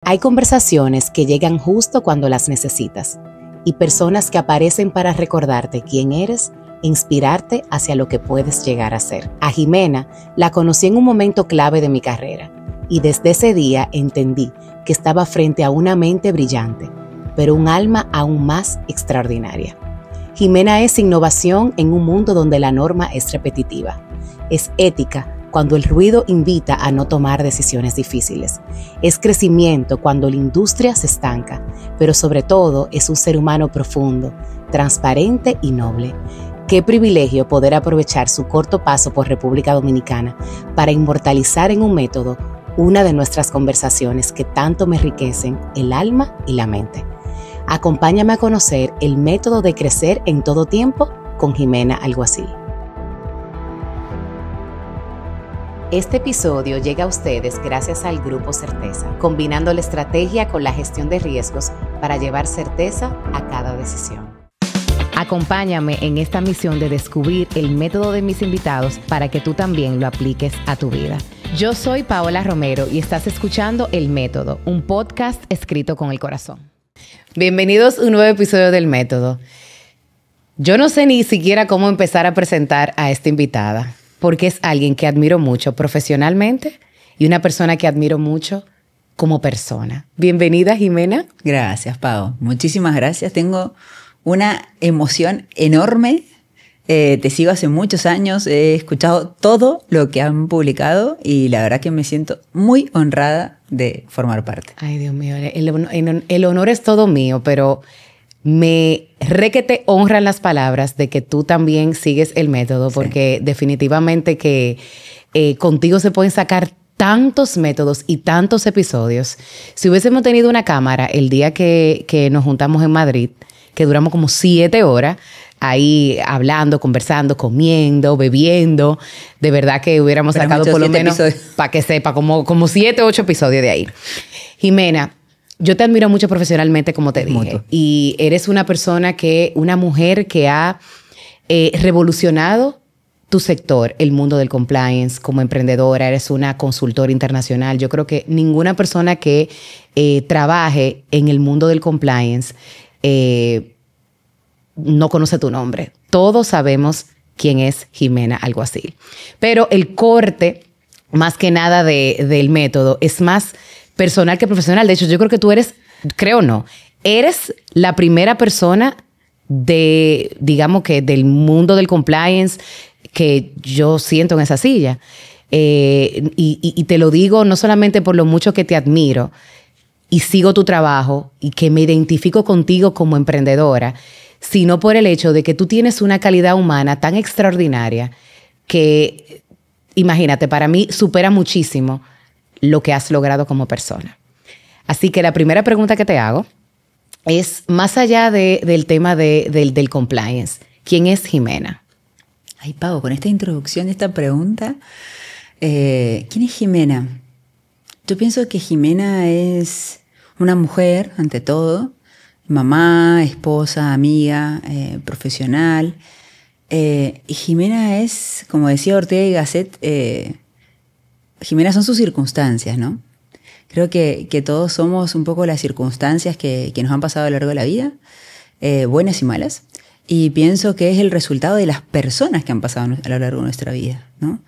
Hay conversaciones que llegan justo cuando las necesitas y personas que aparecen para recordarte quién eres e inspirarte hacia lo que puedes llegar a ser. A Jimena la conocí en un momento clave de mi carrera y desde ese día entendí que estaba frente a una mente brillante, pero un alma aún más extraordinaria. Jimena es innovación en un mundo donde la norma es repetitiva. Es ética cuando el ruido invita a no tomar decisiones difíciles. Es crecimiento cuando la industria se estanca, pero sobre todo es un ser humano profundo, transparente y noble. Qué privilegio poder aprovechar su corto paso por República Dominicana para inmortalizar en un método una de nuestras conversaciones que tanto me enriquecen el alma y la mente. Acompáñame a conocer el método de crecer en todo tiempo con Jimena Alguacil. Este episodio llega a ustedes gracias al Grupo Certeza, combinando la estrategia con la gestión de riesgos para llevar certeza a cada decisión. Acompáñame en esta misión de descubrir el método de mis invitados para que tú también lo apliques a tu vida. Yo soy Paola Romero y estás escuchando El Método, un podcast escrito con el corazón. Bienvenidos a un nuevo episodio del Método. Yo no sé ni siquiera cómo empezar a presentar a esta invitada, porque es alguien que admiro mucho profesionalmente y una persona que admiro mucho como persona. Bienvenida, Jimena. Gracias, Pao. Muchísimas gracias. Tengo una emoción enorme. Te sigo hace muchos años. He escuchado todo lo que han publicado y la verdad que me siento muy honrada de formar parte. Ay, Dios mío. El honor es todo mío, pero me que te honran las palabras de que tú también sigues el método, porque sí, definitivamente que contigo se pueden sacar tantos métodos y tantos episodios. Si hubiésemos tenido una cámara el día que nos juntamos en Madrid, que duramos como 7 horas ahí hablando, conversando, comiendo, bebiendo, de verdad que hubiéramos sacado por lo menos, para que sepa, como 7 o 8 episodios de ahí. Jimena, yo te admiro mucho profesionalmente, como te dije, y eres una mujer que ha revolucionado tu sector, el mundo del compliance. Como emprendedora, eres una consultora internacional. Yo creo que ninguna persona que trabaje en el mundo del compliance no conoce tu nombre. Todos sabemos quién es Jimena Alguacil. Pero el corte, más que nada del método, es más personal que profesional. De hecho, yo creo que tú eres la primera persona digamos que del mundo del compliance que yo siento en esa silla. Y te lo digo no solamente por lo mucho que te admiro y sigo tu trabajo y que me identifico contigo como emprendedora, sino por el hecho de que tú tienes una calidad humana tan extraordinaria que, imagínate, para mí supera muchísimo lo que has logrado como persona. Así que la primera pregunta que te hago es, más allá del tema del compliance, ¿quién es Jimena? Ay, Pau, con esta introducción, esta pregunta, ¿quién es Jimena? Yo pienso que Jimena es una mujer, ante todo, mamá, esposa, amiga, profesional. Y Jimena es, como decía Ortega y Gasset, Jimena son sus circunstancias, ¿no? Creo que todos somos un poco las circunstancias que nos han pasado a lo largo de la vida, buenas y malas. Y pienso que es el resultado de las personas que han pasado a lo largo de nuestra vida, ¿no?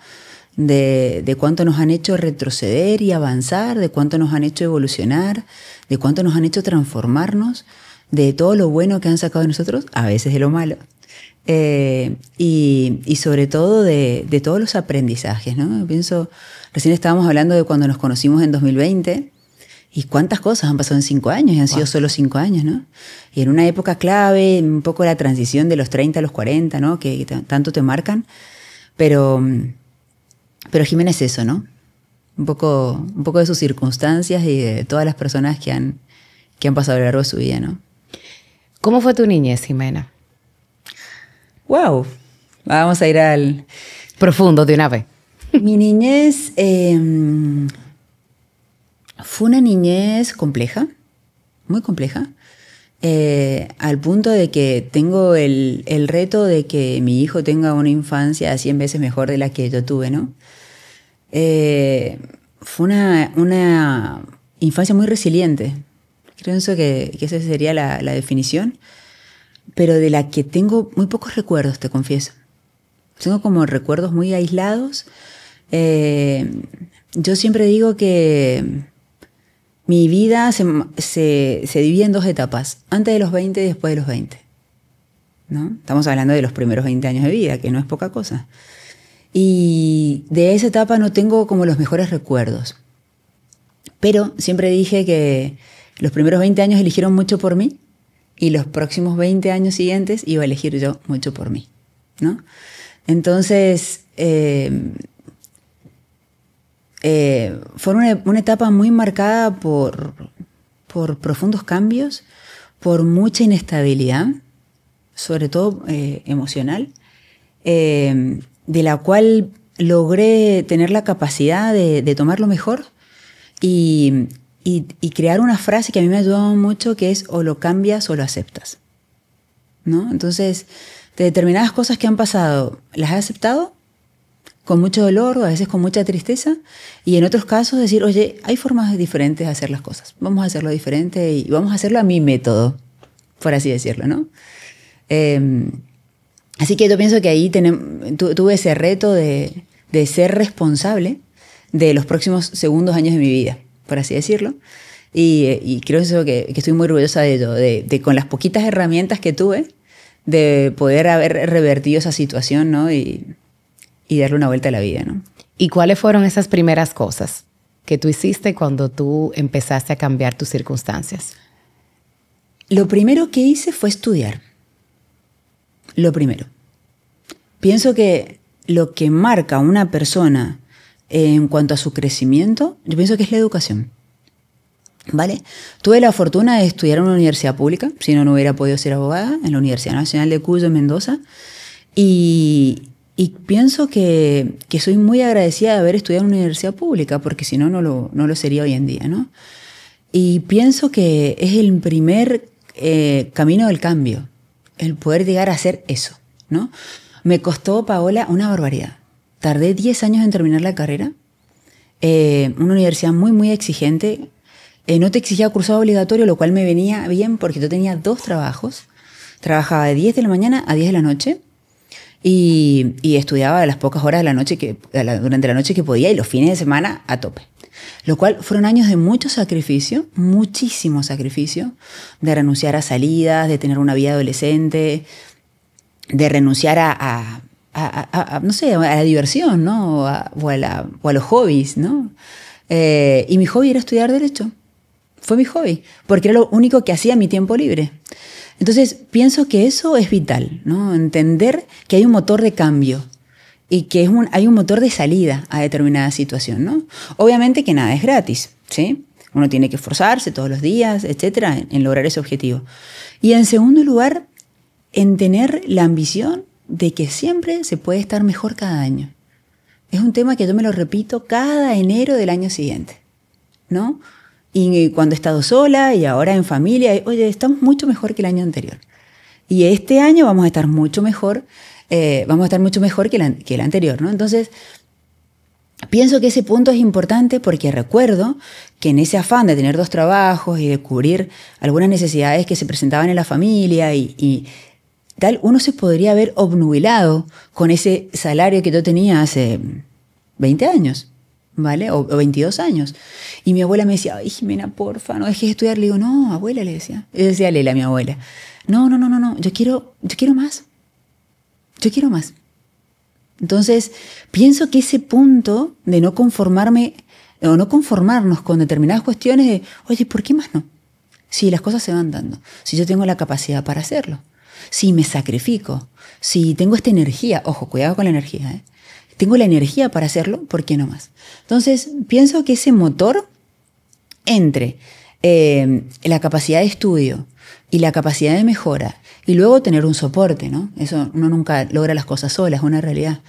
De cuánto nos han hecho retroceder y avanzar, de cuánto nos han hecho evolucionar, de cuánto nos han hecho transformarnos, de todo lo bueno que han sacado de nosotros, a veces de lo malo. Y sobre todo de todos los aprendizajes, ¿no? Pienso, recién estábamos hablando de cuando nos conocimos en 2020 y cuántas cosas han pasado en 5 años y han sido solo 5 años, ¿no? Y en una época clave, un poco la transición de los 30 a los 40, ¿no? Que tanto te marcan, pero Jimena es eso, ¿no? Un poco de sus circunstancias y de todas las personas que han pasado a lo largo de su vida, ¿no? ¿Cómo fue tu niñez, Jimena? ¡Wow! Vamos a ir al profundo de una vez. Mi niñez fue una niñez compleja, muy compleja, al punto de que tengo el reto de que mi hijo tenga una infancia 100 veces mejor de la que yo tuve, ¿no? Fue una infancia muy resiliente. Pienso que esa sería la definición, pero de la que tengo muy pocos recuerdos, te confieso. Tengo como recuerdos muy aislados. Yo siempre digo que mi vida se divide en 2 etapas, antes de los 20 y después de los 20. ¿No? Estamos hablando de los primeros 20 años de vida, que no es poca cosa. Y de esa etapa no tengo como los mejores recuerdos. Pero siempre dije que los primeros 20 años eligieron mucho por mí y los próximos 20 años siguientes iba a elegir yo mucho por mí, ¿no? Entonces, fue una etapa muy marcada por profundos cambios, por mucha inestabilidad, sobre todo emocional, de la cual logré tener la capacidad de tomar lo mejor y crear una frase que a mí me ha ayudado mucho, que es: o lo cambias o lo aceptas, ¿no? Entonces, de determinadas cosas que han pasado, las he aceptado con mucho dolor o a veces con mucha tristeza, y en otros casos decir: oye, hay formas diferentes de hacer las cosas, vamos a hacerlo diferente y vamos a hacerlo a mi método, por así decirlo, ¿no? Así que yo pienso que ahí tuve ese reto de ser responsable de los próximos segundos años de mi vida, por así decirlo. Y creo eso que estoy muy orgullosa de ello, de con las poquitas herramientas que tuve, de poder haber revertido esa situación, ¿no? Y darle una vuelta a la vida, ¿no? ¿Y cuáles fueron esas primeras cosas que tú hiciste cuando tú empezaste a cambiar tus circunstancias? Lo primero que hice fue estudiar. Lo primero. Pienso que lo que marca a una persona en cuanto a su crecimiento, yo pienso que es la educación. ¿Vale? Tuve la fortuna de estudiar en una universidad pública, si no, no hubiera podido ser abogada, en la Universidad Nacional de Cuyo, en Mendoza. Y pienso que soy muy agradecida de haber estudiado en una universidad pública, porque si no, no lo sería hoy en día, ¿no? Y pienso que es el primer camino del cambio, el poder llegar a hacer eso, ¿no? Me costó, Paola, una barbaridad. Tardé 10 años en terminar la carrera. Una universidad muy, muy exigente. No te exigía cursado obligatorio, lo cual me venía bien porque yo tenía 2 trabajos. Trabajaba de 10 de la mañana a 10 de la noche y estudiaba las pocas horas de la noche durante la noche que podía, y los fines de semana a tope. Lo cual fueron años de mucho sacrificio, muchísimo sacrificio, de renunciar a salidas, de tener una vida adolescente, de renunciar no sé, a la diversión, ¿no? o a los hobbies, ¿no? Y mi hobby era estudiar Derecho. Fue mi hobby, porque era lo único que hacía en mi tiempo libre. Entonces, pienso que eso es vital, ¿no? Entender que hay un motor de cambio y que hay un motor de salida a determinada situación, ¿no? Obviamente que nada es gratis, ¿sí? Uno tiene que esforzarse todos los días, etcétera, en lograr ese objetivo. Y en segundo lugar, en tener la ambición de que siempre se puede estar mejor cada año. Es un tema que yo me lo repito cada enero del año siguiente, ¿no? Y cuando he estado sola y ahora en familia, oye, estamos mucho mejor que el año anterior. Y este año vamos a estar mucho mejor, que el anterior, ¿no? Entonces, pienso que ese punto es importante porque recuerdo que en ese afán de tener 2 trabajos y de cubrir algunas necesidades que se presentaban en la familia y tal, uno se podría haber obnubilado con ese salario que yo tenía hace 20 años. ¿Vale? O 22 años. Y mi abuela me decía: ay, Jimena, porfa, no dejes de estudiar. Le digo: no, abuela, le decía. Yo decía, Lela, mi abuela. No, yo quiero más. Yo quiero más. Entonces, pienso que ese punto de no conformarme o no conformarnos con determinadas cuestiones de, oye, ¿por qué más no? Si las cosas se van dando, si yo tengo la capacidad para hacerlo, si me sacrifico, si tengo esta energía, ojo, cuidado con la energía, ¿eh? Tengo la energía para hacerlo, ¿por qué no más? Entonces, pienso que ese motor entre la capacidad de estudio y la capacidad de mejora, y luego tener un soporte, ¿no? Eso, uno nunca logra las cosas solas, es una realidad.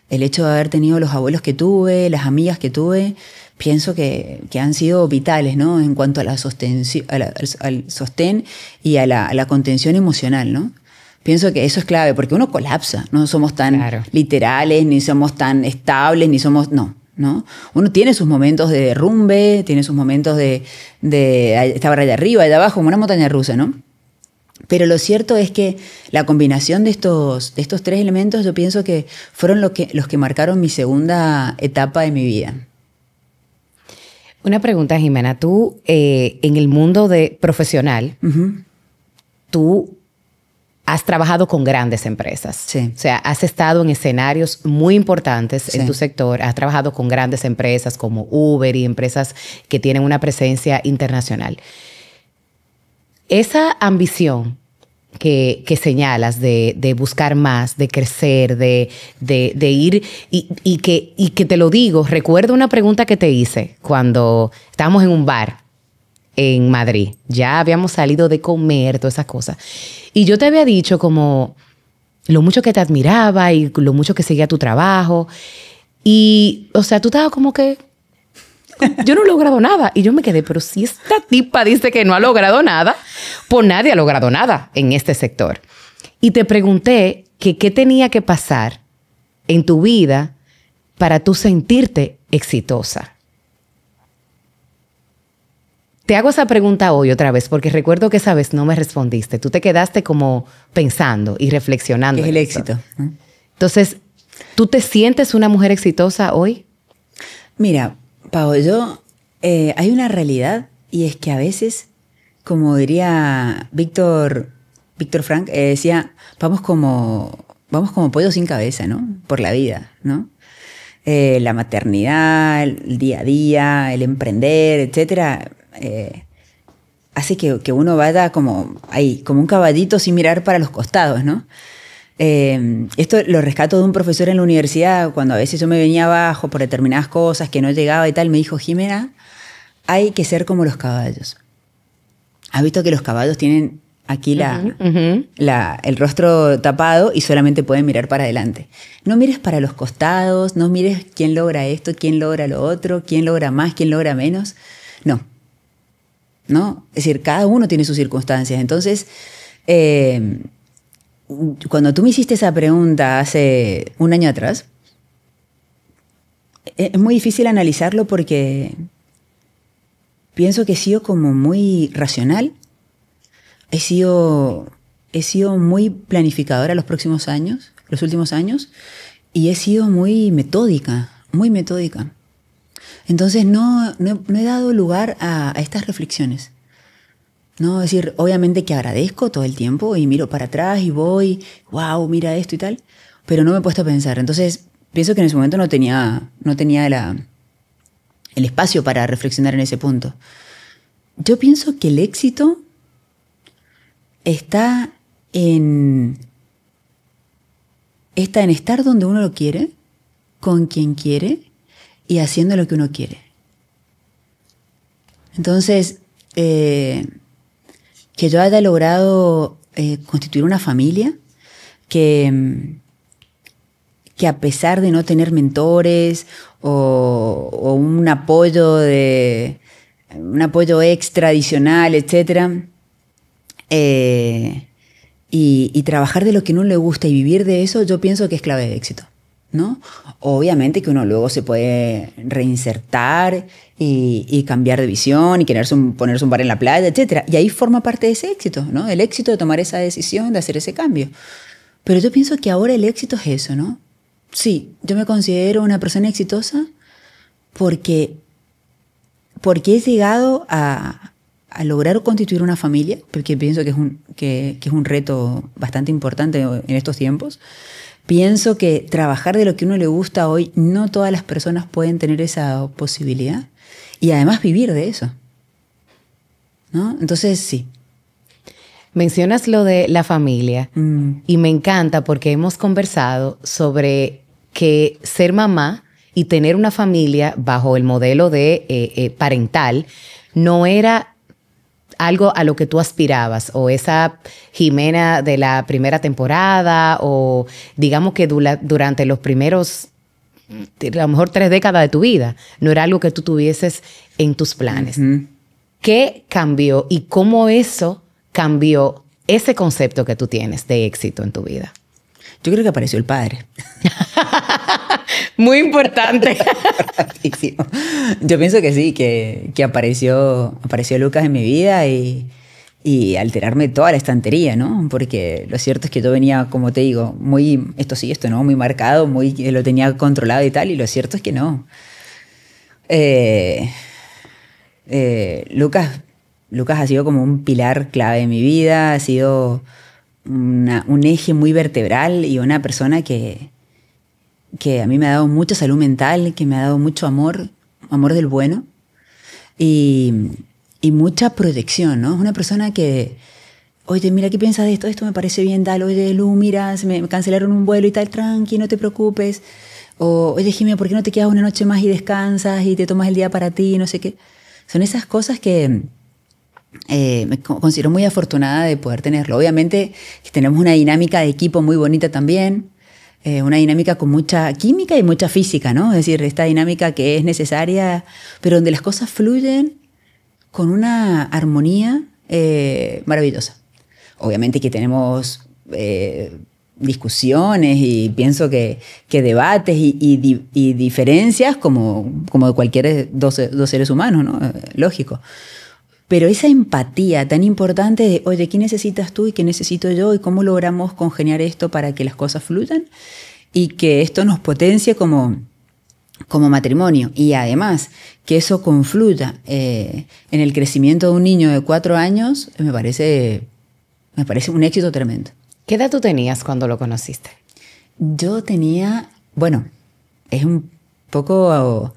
El hecho de haber tenido los abuelos que tuve, las amigas que tuve, pienso que han sido vitales, ¿no? En cuanto a al sostén y a la contención emocional, ¿no? Pienso que eso es clave, porque uno colapsa. No somos tan literales, ni somos tan estables, ni somos... No. ¿no? Uno tiene sus momentos de derrumbe, tiene sus momentos de estar allá arriba, allá abajo, como una montaña rusa, ¿no? Pero lo cierto es que la combinación de estos tres elementos yo pienso que fueron los que marcaron mi segunda etapa de mi vida. Una pregunta, Jimena. Tú, en el mundo profesional, tú has trabajado con grandes empresas. Sí. O sea, has estado en escenarios muy importantes en tu sector. Has trabajado con grandes empresas como Uber y empresas que tienen una presencia internacional. Esa ambición que señalas de buscar más, de crecer, de ir y que te lo digo, recuerdo una pregunta que te hice cuando estábamos en un bar en Madrid. Ya habíamos salido de comer, todas esas cosas. Y yo te había dicho como lo mucho que te admiraba y lo mucho que seguía tu trabajo. Y, o sea, tú estabas como que yo no he logrado nada. Y yo me quedé, pero si esta tipa dice que no ha logrado nada, pues nadie ha logrado nada en este sector. Y te pregunté que qué tenía que pasar en tu vida para tú sentirte exitosa. Te hago esa pregunta hoy otra vez, porque recuerdo que esa vez no me respondiste. Tú te quedaste como pensando y reflexionando. ¿Qué es el éxito? Entonces, ¿tú te sientes una mujer exitosa hoy? Mira, Pau, hay una realidad y es que a veces, como diría Víctor Frank, decía, vamos como pollo sin cabeza, ¿no? Por la vida, ¿no? La maternidad, el día a día, el emprender, etcétera, hace que uno vaya como un caballito sin mirar para los costados, ¿no? Esto lo rescato de un profesor en la universidad, cuando a veces yo me venía abajo por determinadas cosas que no llegaba y tal, me dijo, Jimena, hay que ser como los caballos. ¿Has visto que los caballos tienen aquí el rostro tapado y solamente pueden mirar para adelante? No mires para los costados, no mires quién logra esto, quién logra lo otro, quién logra más, quién logra menos. No. Es decir, cada uno tiene sus circunstancias. Entonces, cuando tú me hiciste esa pregunta hace un año atrás, es muy difícil analizarlo porque pienso que he sido como muy racional, he sido muy planificadora los últimos años, y he sido muy metódica. Entonces no he dado lugar a estas reflexiones. ¿No? Es decir, obviamente que agradezco todo el tiempo y miro para atrás y voy, wow, mira esto y tal, pero no me he puesto a pensar. Entonces, pienso que en ese momento no tenía el espacio para reflexionar en ese punto. Yo pienso que el éxito está en estar donde uno lo quiere, con quien quiere y haciendo lo que uno quiere. Entonces, que yo haya logrado constituir una familia que a pesar de no tener mentores o un apoyo extra adicional, etcétera, y trabajar de lo que no le gusta y vivir de eso, yo pienso que es clave de éxito, ¿no? Obviamente que uno luego se puede reinsertar y cambiar de visión y ponerse un bar en la playa, etc. Y ahí forma parte de ese éxito, ¿no? El éxito de tomar esa decisión, de hacer ese cambio. Pero yo pienso que ahora el éxito es eso, ¿no? Sí, yo me considero una persona exitosa porque he llegado a lograr constituir una familia, porque pienso que es un reto bastante importante en estos tiempos. Pienso que trabajar de lo que a uno le gusta hoy, no todas las personas pueden tener esa posibilidad. Y además vivir de eso, ¿no? Entonces, sí. Mencionas lo de la familia y me encanta porque hemos conversado sobre que ser mamá y tener una familia bajo el modelo de parental no era algo a lo que tú aspirabas, o esa Jimena de la primera temporada, o digamos que durante los primeros, a lo mejor 3 décadas de tu vida, no era algo que tú tuvieses en tus planes. ¿Qué cambió y cómo eso cambió ese concepto que tú tienes de éxito en tu vida? Yo creo que apareció el padre. Muy importante. Importantísimo. Yo pienso que sí, que apareció Lucas en mi vida y alterarme toda la estantería, ¿no? Porque lo cierto es que yo venía, como te digo, muy, esto sí, esto no, muy marcado, muy, lo tenía controlado y tal, y lo cierto es que no. Lucas ha sido como un pilar clave de mi vida, ha sido un eje muy vertebral y una persona que a mí me ha dado mucha salud mental, que me ha dado mucho amor del bueno y mucha proyección, ¿no? Es una persona que, oye, mira, ¿qué piensas de esto? Esto me parece bien, tal. Oye, Lu, mira, me cancelaron un vuelo y tal, tranqui, no te preocupes. O, oye, Jimena, ¿por qué no te quedas una noche más y descansas y te tomas el día para ti? No sé qué. Son esas cosas que me considero muy afortunada de poder tenerlo. Obviamente tenemos una dinámica de equipo muy bonita también, una dinámica con mucha química y mucha física, ¿no? Es decir, esta dinámica que es necesaria, pero donde las cosas fluyen con una armonía maravillosa. Obviamente que tenemos discusiones y pienso que debates y diferencias como de cualquier dos seres humanos, ¿no? Lógico. Pero esa empatía tan importante de, oye, ¿qué necesitas tú y qué necesito yo? ¿Y cómo logramos congeniar esto para que las cosas fluyan? Y que esto nos potencie como matrimonio. Y además, que eso confluya en el crecimiento de un niño de 4 años, me parece un éxito tremendo. ¿Qué edad tú tenías cuando lo conociste? Yo tenía, bueno, es un poco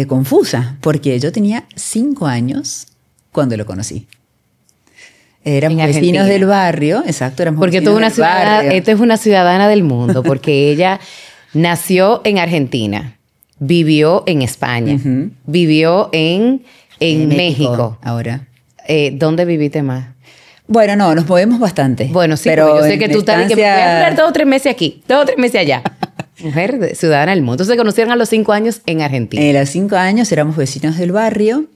confusa, porque yo tenía 5 años cuando lo conocí. Éramos vecinos del barrio, exacto, éramos porque vecinos del barrio. Esta es una ciudadana del mundo, porque ella nació en Argentina, vivió en España, vivió en México. Ahora. ¿Dónde viviste más? Bueno, no, nos movemos bastante. Bueno, sí, pero yo sé que tú estás que me voy a durar 2 o 3 meses aquí, 2 o 3 meses allá. Mujer ciudadana del mundo. Entonces se conocieron a los 5 años en Argentina. A los 5 años éramos vecinos del barrio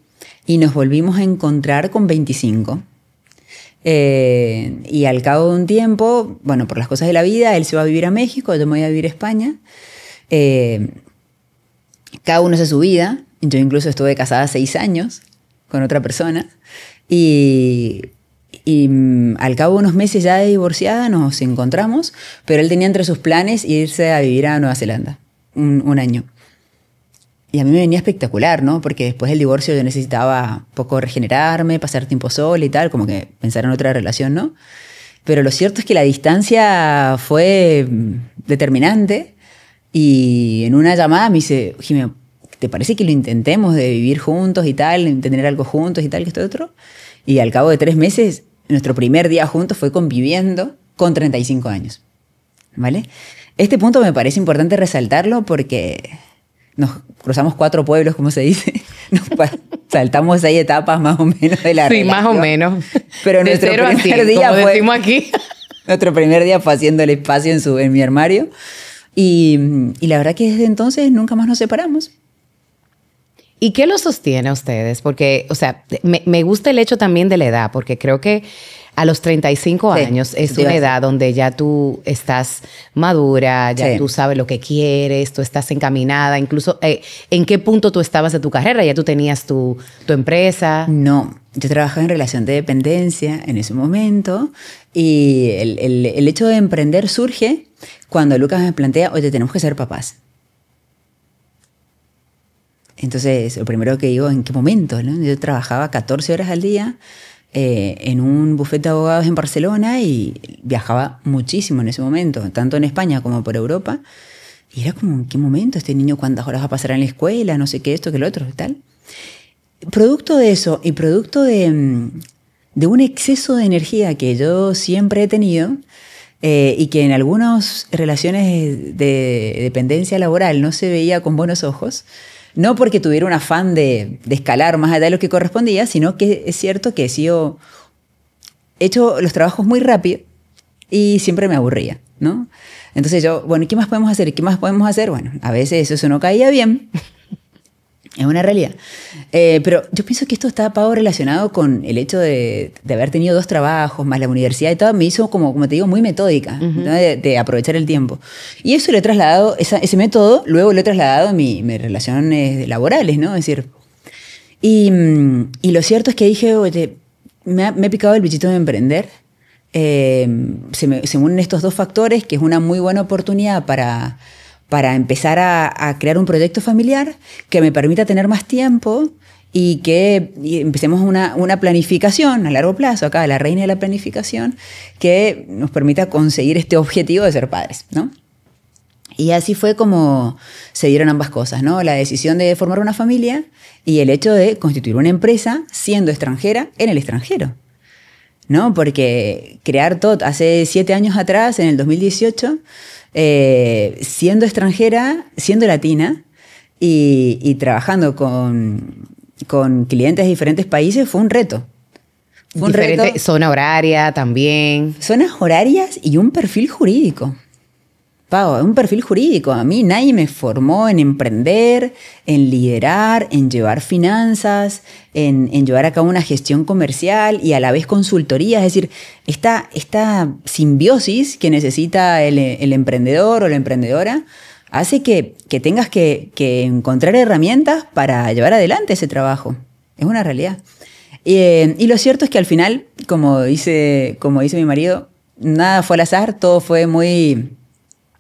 y nos volvimos a encontrar con 25. Y al cabo de un tiempo, bueno, por las cosas de la vida, él se va a vivir a México, yo me voy a vivir a España. Cada uno hace su vida. Yo incluso estuve casada 6 años con otra persona. Y al cabo de unos meses ya de divorciada nos encontramos, pero él tenía entre sus planes irse a vivir a Nueva Zelanda, un año. Y a mí me venía espectacular, ¿no? Porque después del divorcio yo necesitaba un poco regenerarme, pasar tiempo sola y tal, como que pensar en otra relación, ¿no? Pero lo cierto es que la distancia fue determinante y en una llamada me dice, Jimena, ¿te parece que lo intentemos de vivir juntos y tal, tener algo juntos y tal, que esto y otro? Y al cabo de 3 meses, nuestro primer día juntos fue conviviendo con 35 años, ¿vale? Este punto me parece importante resaltarlo porque nos cruzamos 4 pueblos, como se dice. Saltamos 6 etapas más o menos de la relación. Sí, más o menos. Pero nuestro primer día como decimos aquí. Nuestro primer día fue haciendo el espacio en mi armario. Y la verdad que desde entonces nunca más nos separamos. ¿Y qué lo sostiene a ustedes? Porque, o sea, me gusta el hecho también de la edad, porque creo que a los 35 años es una edad donde ya tú estás madura, ya tú sabes lo que quieres, tú estás encaminada, incluso ¿en qué punto tú estabas de tu carrera? ¿Ya tú tenías tu empresa? No, yo trabajaba en relación de dependencia en ese momento y el hecho de emprender surge cuando Lucas me plantea, oye, tenemos que ser papás. Entonces, lo primero que digo, ¿en qué momento? ¿No? Yo trabajaba 14 horas al día en un bufete de abogados en Barcelona y viajaba muchísimo en ese momento, tanto en España como por Europa. Y era como, ¿en qué momento? Este niño, ¿cuántas horas va a pasar en la escuela? No sé qué, esto, que lo otro, y tal. Producto de eso y producto de un exceso de energía que yo siempre he tenido y que en algunas relaciones de dependencia laboral no se veía con buenos ojos, no porque tuviera un afán de escalar más allá de lo que correspondía, sino que es cierto que he hecho los trabajos muy rápido y siempre me aburría, ¿no? Entonces yo, bueno, ¿qué más podemos hacer? ¿Y qué más podemos hacer? Bueno, a veces eso no caía bien. Es una realidad. Pero yo pienso que esto está, Pau, relacionado con el hecho de haber tenido 2 trabajos, más la universidad y todo, me hizo, como te digo, muy metódica, ¿no? de aprovechar el tiempo. Y eso lo he trasladado, ese método, luego lo he trasladado a mis relaciones laborales, ¿no? Es decir, y lo cierto es que dije, oye, me he picado el bichito de emprender. Se unen estos 2 factores, que es una muy buena oportunidad para empezar a crear un proyecto familiar que me permita tener más tiempo y que empecemos una planificación a largo plazo, acá la reina de la planificación, que nos permita conseguir este objetivo de ser padres, ¿no? Y así fue como se dieron ambas cosas, ¿no? La decisión de formar una familia y el hecho de constituir una empresa siendo extranjera en el extranjero, ¿no? Porque crear TOT hace 7 años atrás, en el 2018, siendo extranjera, siendo latina y trabajando con clientes de diferentes países fue un reto. Fue un reto. Zona horaria también. Zonas horarias y un perfil jurídico. Pau, un perfil jurídico. A mí nadie me formó en emprender, en liderar, en llevar finanzas, en llevar a cabo una gestión comercial y a la vez consultoría. Es decir, esta simbiosis que necesita el emprendedor o la emprendedora hace que tengas que encontrar herramientas para llevar adelante ese trabajo. Es una realidad. Y lo cierto es que al final, como dice mi marido, nada fue al azar, todo fue muy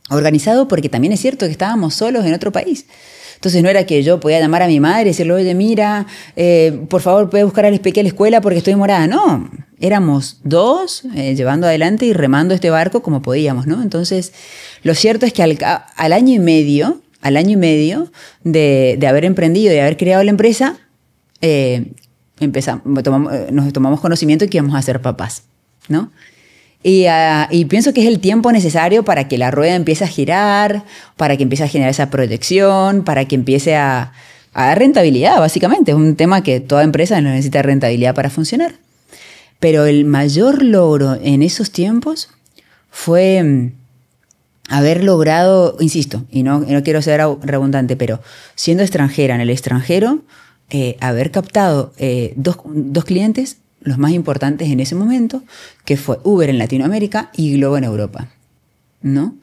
organizado, porque también es cierto que estábamos solos en otro país. Entonces no era que yo podía llamar a mi madre y decirle, oye, mira, por favor, puede buscar al Peque a la escuela porque estoy morada. No, éramos 2 llevando adelante y remando este barco como podíamos, ¿no? Entonces, lo cierto es que al año y medio de haber emprendido y de haber creado la empresa, nos tomamos conocimiento de que íbamos a ser papás, ¿no? Y pienso que es el tiempo necesario para que la rueda empiece a girar, para que empiece a generar esa proyección, para que empiece a dar rentabilidad, básicamente. Es un tema que toda empresa necesita rentabilidad para funcionar. Pero el mayor logro en esos tiempos fue haber logrado, insisto, y no quiero ser redundante, pero siendo extranjera en el extranjero, haber captado 2 clientes, los más importantes en ese momento, que fue Uber en Latinoamérica y Globo en Europa, ¿no?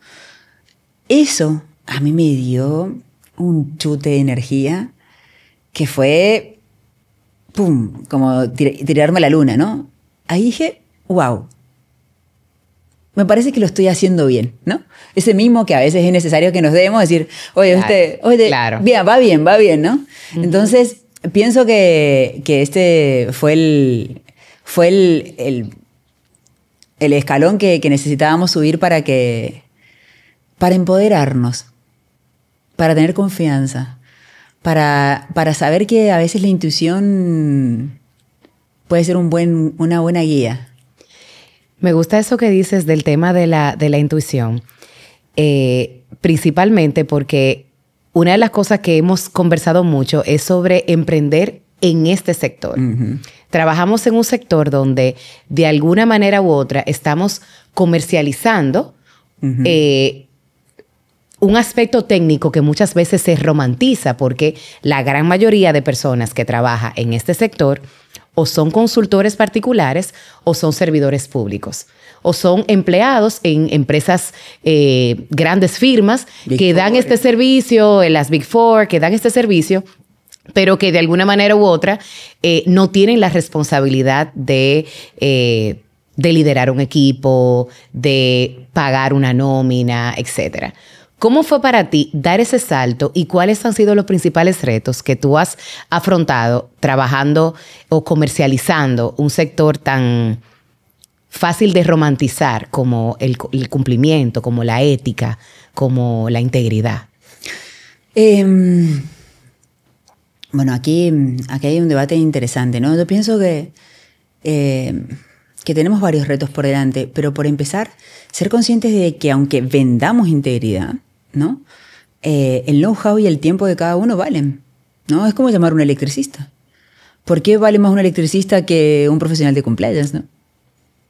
Eso a mí me dio un chute de energía que fue, ¡pum!, como tirarme a la luna, ¿no? Ahí dije, wow, me parece que lo estoy haciendo bien, ¿no? Ese mismo que a veces es necesario que nos demos, decir, oye, claro. Bien, va bien, ¿no? Entonces, pienso que este fue el escalón que necesitábamos subir para empoderarnos, para tener confianza, para saber que a veces la intuición puede ser una buena guía. Me gusta eso que dices del tema de la intuición, principalmente porque una de las cosas que hemos conversado mucho es sobre emprender en este sector. Uh-huh. Trabajamos en un sector donde de alguna manera u otra estamos comercializando un aspecto técnico que muchas veces se romantiza, porque la gran mayoría de personas que trabajan en este sector o son consultores particulares o son servidores públicos o son empleados en empresas, grandes firmas que dan este servicio, en las Big Four, que dan este servicio, pero que de alguna manera u otra no tienen la responsabilidad de liderar un equipo, de pagar una nómina, etcétera. ¿Cómo fue para ti dar ese salto y cuáles han sido los principales retos que tú has afrontado trabajando o comercializando un sector tan fácil de romantizar como el cumplimiento, como la ética, como la integridad? Bueno, aquí hay un debate interesante, ¿no? Yo pienso que tenemos varios retos por delante, pero por empezar, ser conscientes de que aunque vendamos integridad, ¿no? El know-how y el tiempo de cada uno valen, ¿no? Es como llamar a un electricista. ¿Por qué vale más un electricista que un profesional de compliance, ¿no?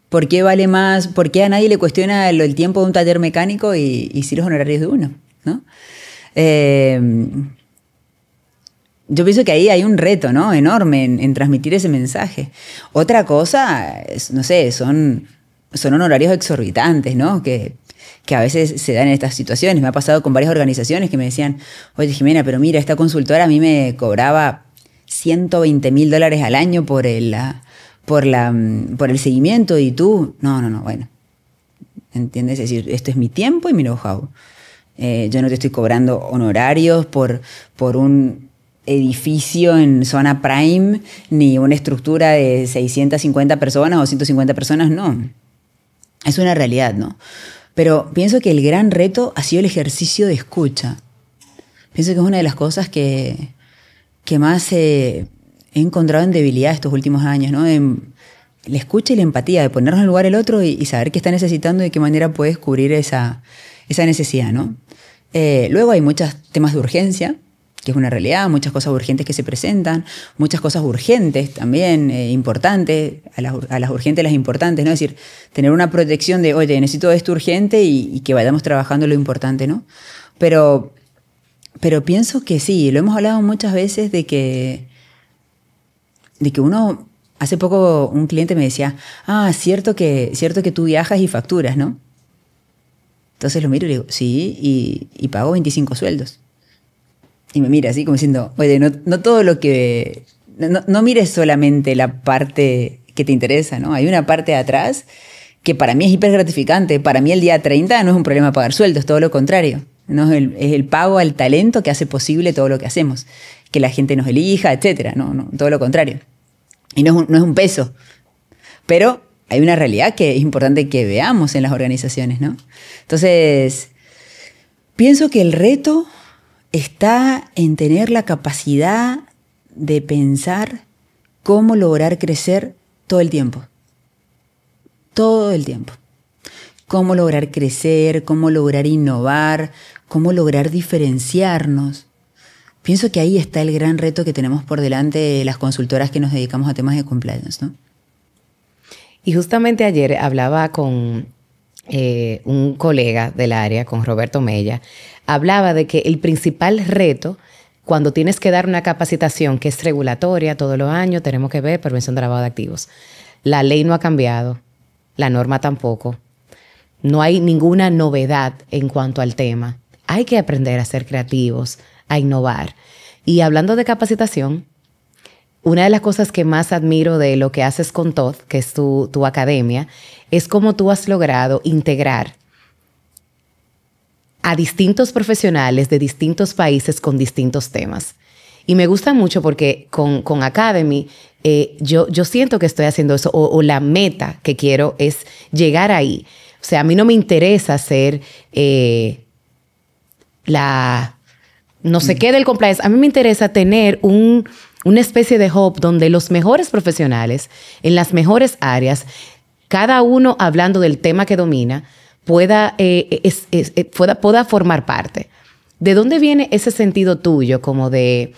¿Por qué vale más? ¿Por qué a nadie le cuestiona el tiempo de un taller mecánico y sí los honorarios de uno, ¿no? yo pienso que ahí hay un reto, ¿no? Enorme en transmitir ese mensaje. Otra cosa, no sé, son honorarios exorbitantes, ¿no? Que a veces se dan en estas situaciones. Me ha pasado con varias organizaciones que me decían, oye, Jimena, pero mira, esta consultora a mí me cobraba $120,000 al año por el seguimiento y tú, no, bueno. ¿Entiendes? Es decir, esto es mi tiempo y mi know-how. Yo no te estoy cobrando honorarios por un edificio en zona prime, ni una estructura de 650 personas o 150 personas, no. Es una realidad, ¿no? Pero pienso que el gran reto ha sido el ejercicio de escucha. Pienso que es una de las cosas que más he encontrado en debilidad estos últimos años, ¿no? La escucha y la empatía, de ponernos en el lugar del otro y saber qué está necesitando y de qué manera puedes cubrir esa necesidad, ¿no? Luego hay muchos temas de urgencia, que es una realidad, muchas cosas urgentes que se presentan, muchas cosas urgentes también, importantes, a las urgentes las importantes, ¿no? Es decir, tener una protección de, oye, necesito esto urgente y que vayamos trabajando lo importante, ¿no? Pero pienso que sí, lo hemos hablado muchas veces de que uno... Hace poco un cliente me decía, cierto que tú viajas y facturas, ¿no? Entonces lo miro y le digo, sí, y pago 25 sueldos. Y me mira así como diciendo, oye, no todo lo que... No mires solamente la parte que te interesa, ¿no? Hay una parte de atrás que para mí es hiper gratificante. Para mí el día 30 no es un problema pagar sueldos, todo lo contrario. ¿No? Es el pago al talento que hace posible todo lo que hacemos. Que la gente nos elija, etcétera. No, todo lo contrario. Y no es un peso, pero hay una realidad que es importante que veamos en las organizaciones, ¿no? Entonces, pienso que el reto está en tener la capacidad de pensar cómo lograr crecer todo el tiempo. Todo el tiempo. Cómo lograr crecer, cómo lograr innovar, cómo lograr diferenciarnos. Pienso que ahí está el gran reto que tenemos por delante las consultoras que nos dedicamos a temas de compliance, ¿no? Y justamente ayer hablaba con un colega del área, con Roberto Mella, hablaba de que el principal reto cuando tienes que dar una capacitación que es regulatoria, todos los años tenemos que ver prevención de lavado de activos. La ley no ha cambiado, la norma tampoco. No hay ninguna novedad en cuanto al tema. Hay que aprender a ser creativos, a innovar. Y hablando de capacitación, una de las cosas que más admiro de lo que haces con Todd, que es tu academia, es cómo tú has logrado integrar a distintos profesionales de distintos países con distintos temas. Y me gusta mucho porque con Academy yo siento que estoy haciendo eso, o la meta que quiero es llegar ahí. O sea, a mí no me interesa ser no sé qué del compliance. A mí me interesa tener una especie de hub donde los mejores profesionales en las mejores áreas, cada uno hablando del tema que domina, pueda formar parte. ¿De dónde viene ese sentido tuyo como de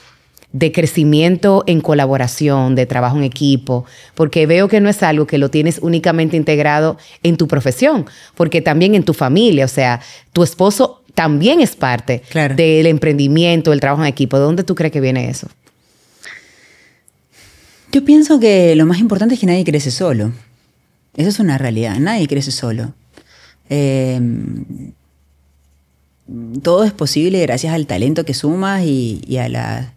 crecimiento en colaboración, de trabajo en equipo? Porque veo que no es algo que lo tienes únicamente integrado en tu profesión, porque también en tu familia, o sea, tu esposo también es parte del emprendimiento, del trabajo en equipo. ¿De dónde tú crees que viene eso? Yo pienso que lo más importante es que nadie crece solo. Eso es una realidad, nadie crece solo. Todo es posible gracias al talento que sumas y a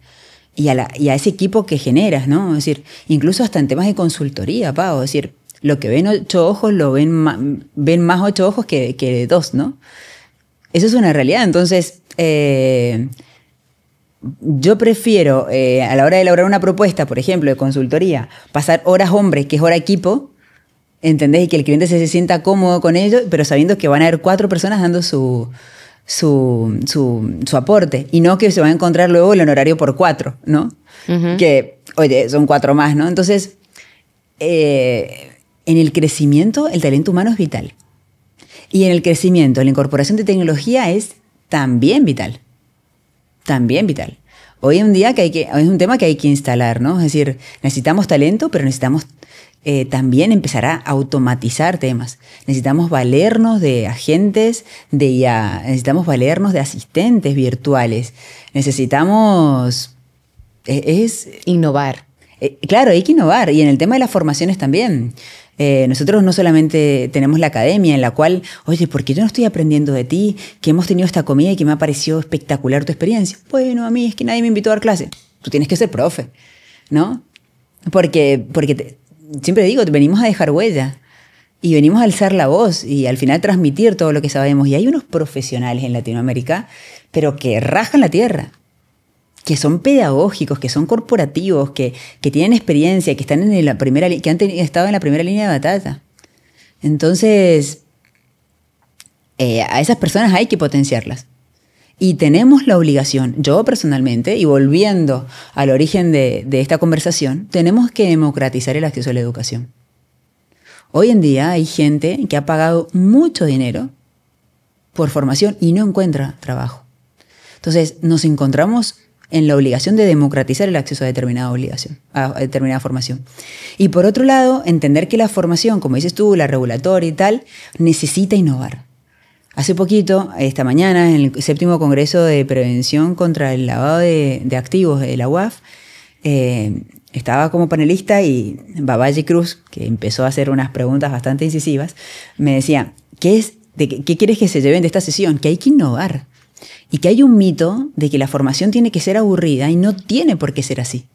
ese equipo que generas, ¿no? Es decir, incluso hasta en temas de consultoría, Pau. Es decir, lo que ven 8 ojos, ven más 8 ojos que 2, ¿no? Eso es una realidad. Entonces, yo prefiero, a la hora de elaborar una propuesta, por ejemplo, de consultoría, pasar horas hombre, que es hora equipo, ¿entendés? Y que el cliente se sienta cómodo con ello, pero sabiendo que van a haber 4 personas dando su aporte, y no que se va a encontrar luego el honorario por 4, ¿no? Uh-huh. Que, oye, son 4 más, ¿no? Entonces, en el crecimiento, el talento humano es vital. Y en el crecimiento, la incorporación de tecnología es también vital. También vital. Hoy en día es un tema que hay que instalar, ¿no? Es decir, necesitamos talento, pero necesitamos también empezar a automatizar temas. Necesitamos valernos de agentes de IA, necesitamos valernos de asistentes virtuales, necesitamos Es innovar. Claro, hay que innovar. Y en el tema de las formaciones también. Nosotros no solamente tenemos la academia en la cual, oye, ¿por qué yo no estoy aprendiendo de ti? Que hemos tenido esta comida y que me ha parecido espectacular tu experiencia. Bueno, a mí es que nadie me invitó a dar clase. Tú tienes que ser profe, ¿no? Porque siempre digo, venimos a dejar huella y venimos a alzar la voz y al final transmitir todo lo que sabemos. Y hay unos profesionales en Latinoamérica, pero que rajan la tierra, que son pedagógicos, que son corporativos, que tienen experiencia, que están en la que han estado en la primera línea de batalla. Entonces, a esas personas hay que potenciarlas. Y tenemos la obligación, yo personalmente, y volviendo al origen de esta conversación, tenemos que democratizar el acceso a la educación. Hoy en día hay gente que ha pagado mucho dinero por formación y no encuentra trabajo. Entonces, nos encontramos en la obligación de democratizar el acceso a determinada formación. Y por otro lado, entender que la formación, como dices tú, la regulatoria y tal, necesita innovar. Hace poquito, esta mañana, en el 7º Congreso de Prevención contra el Lavado de Activos de la UAF, estaba como panelista y Babaji Cruz, que empezó a hacer unas preguntas bastante incisivas, me decía, ¿qué quieres que se lleven de esta sesión? Que hay que innovar. Y que hay un mito de que la formación tiene que ser aburrida y no tiene por qué ser así.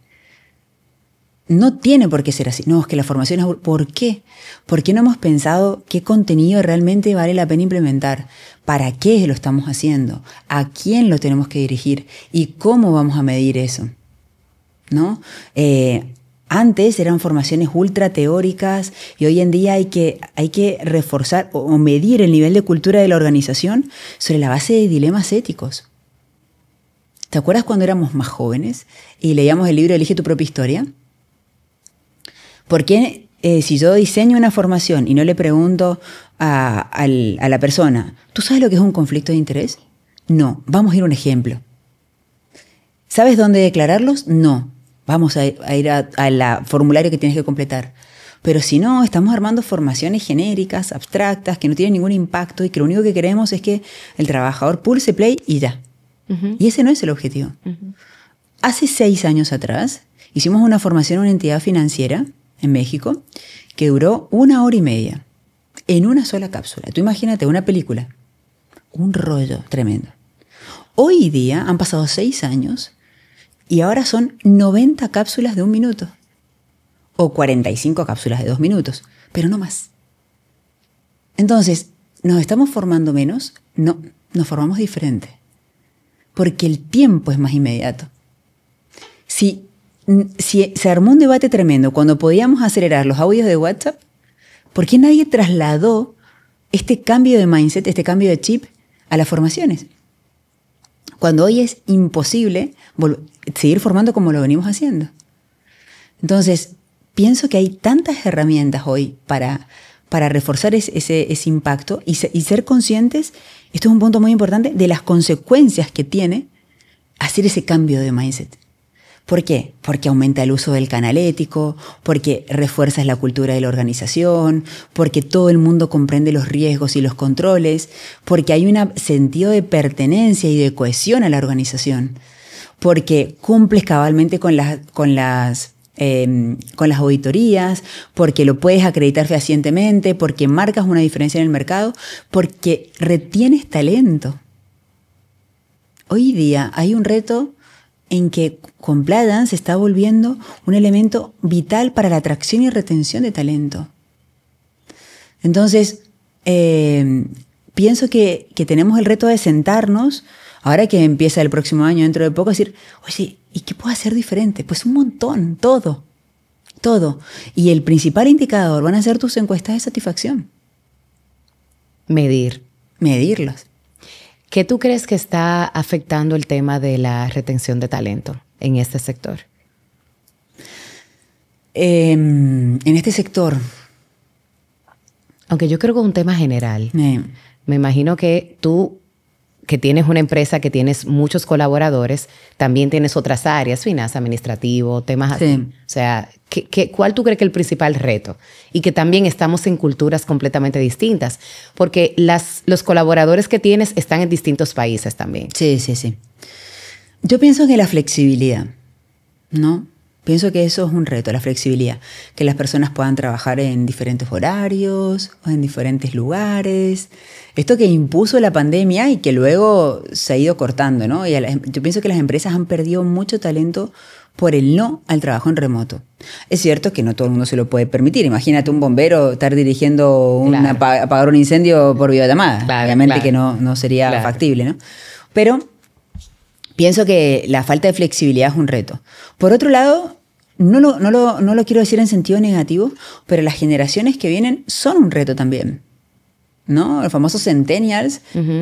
No tiene por qué ser así. No, es que la formación es aburrida. ¿Por qué? ¿Por qué no hemos pensado qué contenido realmente vale la pena implementar? ¿Para qué lo estamos haciendo? ¿A quién lo tenemos que dirigir? ¿Y cómo vamos a medir eso? ¿No? Antes eran formaciones ultra teóricas y hoy en día hay que reforzar o medir el nivel de cultura de la organización sobre la base de dilemas éticos. ¿Te acuerdas cuando éramos más jóvenes y leíamos el libro Elige tu propia historia? ¿Por qué si yo diseño una formación y no le pregunto a la persona, ¿tú sabes lo que es un conflicto de interés? No, vamos a ir a un ejemplo. ¿Sabes dónde declararlos? No. Vamos a ir al formulario que tienes que completar. Pero si no, estamos armando formaciones genéricas, abstractas, que no tienen ningún impacto y que lo único que queremos es que el trabajador pulse play y ya. Uh-huh. Y ese no es el objetivo. Uh-huh. Hace 6 años atrás hicimos una formación en una entidad financiera en México que duró 1 hora y media en una sola cápsula. Tú imagínate una película. Un rollo tremendo. Hoy día han pasado 6 años y ahora son 90 cápsulas de 1 minuto. O 45 cápsulas de 2 minutos. Pero no más. Entonces, ¿nos estamos formando menos? No, nos formamos diferente. Porque el tiempo es más inmediato. Si se armó un debate tremendo cuando podíamos acelerar los audios de WhatsApp, ¿por qué nadie trasladó este cambio de mindset, este cambio de chip a las formaciones? Cuando hoy es imposible seguir formando como lo venimos haciendo. Entonces, pienso que hay tantas herramientas hoy para reforzar ese impacto y ser conscientes, esto es un punto muy importante, de las consecuencias que tiene hacer ese cambio de mindset. ¿Por qué? Porque aumenta el uso del canal ético, porque refuerzas la cultura de la organización, porque todo el mundo comprende los riesgos y los controles, porque hay un sentido de pertenencia y de cohesión a la organización, porque cumples cabalmente con las auditorías, porque lo puedes acreditar fehacientemente, porque marcas una diferencia en el mercado, porque retienes talento. Hoy día hay un reto en que Compliance se está volviendo un elemento vital para la atracción y retención de talento. Entonces, pienso que tenemos el reto de sentarnos, ahora que empieza el próximo año, dentro de poco, decir, oye, ¿y qué puedo hacer diferente? Pues un montón, todo. Y el principal indicador van a ser tus encuestas de satisfacción. Medirlas. ¿Qué tú crees que está afectando el tema de la retención de talento en este sector? En este sector. Aunque yo creo que es un tema general. Me imagino que tú, que tienes una empresa, que tienes muchos colaboradores, también tienes otras áreas, finanzas, administrativo, temas así. O sea, ¿cuál tú crees que es el principal reto? Y que también estamos en culturas completamente distintas, porque los colaboradores que tienes están en distintos países también. Sí. Yo pienso que la flexibilidad, ¿no? Pienso que eso es un reto, la flexibilidad, que las personas puedan trabajar en diferentes horarios o en diferentes lugares. Esto que impuso la pandemia y que luego se ha ido cortando, ¿no? Yo pienso que las empresas han perdido mucho talento por el no al trabajo en remoto. Es cierto que no todo el mundo se lo puede permitir. Imagínate un bombero estar dirigiendo apagar un incendio por videollamada. Obviamente que no sería factible, ¿no? Pero pienso que la falta de flexibilidad es un reto. Por otro lado, no lo quiero decir en sentido negativo, pero las generaciones que vienen son un reto también, ¿no? Los famosos centennials,